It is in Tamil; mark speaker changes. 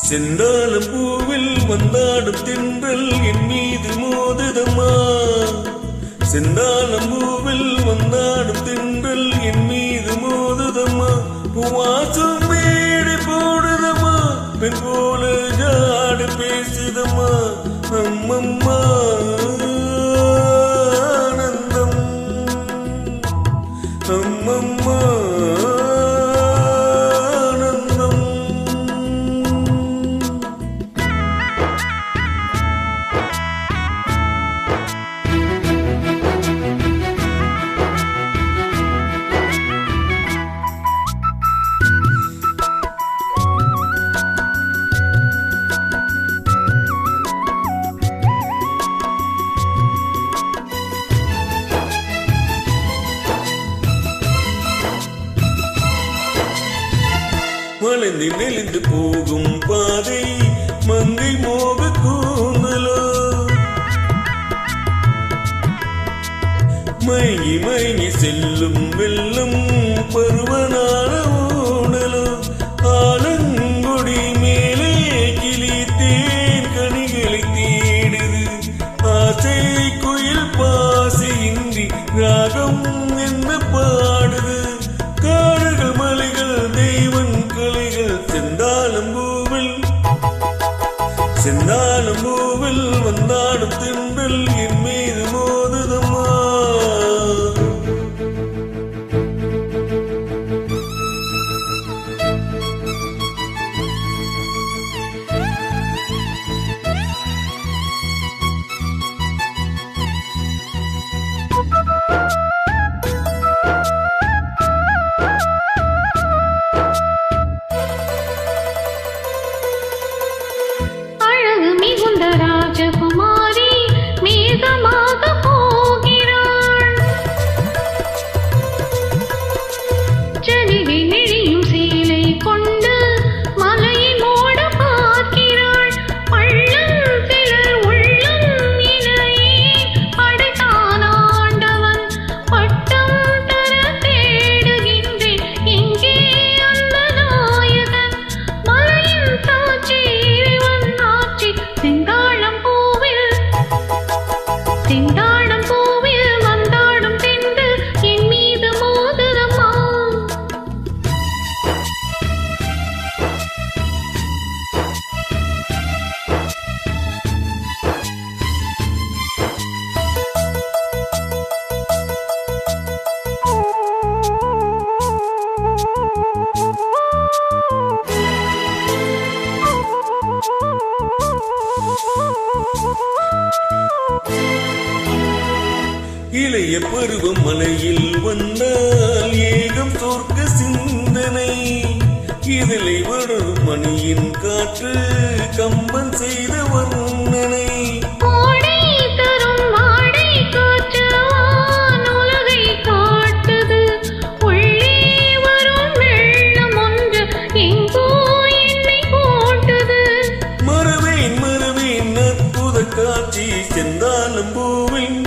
Speaker 1: செந்தாழம் பூவில் வந்தாடும் தென்றல் என் மீது மோதுதம்மா. செந்தாழம் பூவில் வந்தாடும் தென்றல் என் மீது மோதுதம்மா. பூவாசம் மேடை போடுதம்மா, பெண் போல ஜாடு பேசுதம்மா. அம்மம்மா ஆனந்தம், அம்மம்மா வளைந்து நெளிந்து போகும் பாதை மங்கை மோக கூந்தலோ. மயங்கி மயங்கி செல்லும் வெள்ளம் பருவனான ஊடலோ. ஆலங்கொடி மேலே கிளி தேன் கனிகளை தேடுது. ஆசை குயில் பாசையின்றி ராகம் என்ன பாடுது. காடுகள் மலைகள் தெய்வன் கலைகள் செந்தாழம் பூவில் வந்தாடும் தென்றல் என் மீது மோதுதம்மா.
Speaker 2: ராஜகுமாரி மேகமாக போகிறாள். ஜலிகை நெழியும் சேலை கொண்டு மலையை மோட பார்க்கிறாள். பள்ளம் சிலர் உள்ளம் இணையே அடைத்தான் ஆண்டவன். பட்டம் தர தேடுகின்றேன் எங்கே அந்த நாயகன். மலையின் தாட்சி இறைவன் ஆட்சி. செந்தாழம் பூவில் வந்தாடும் தென்றல் என் மீது மோதுதம்மா.
Speaker 1: இளைய பருவம் மலையில் வந்தால் ஏகம் தோற்க சிந்தனை. இதழை வளரும் மணியின் காற்று கம்பன் செய்த வர்ணனை.
Speaker 2: கோடை தரும் வாடை காற்று உலகை காட்டுது. உள்ளே வரும் வெள்ளம் ஒன்று எங்கோ என்னை போட்டுது.
Speaker 1: மறவேன் அற்புத காட்சி செந்தாழம் பூவில்.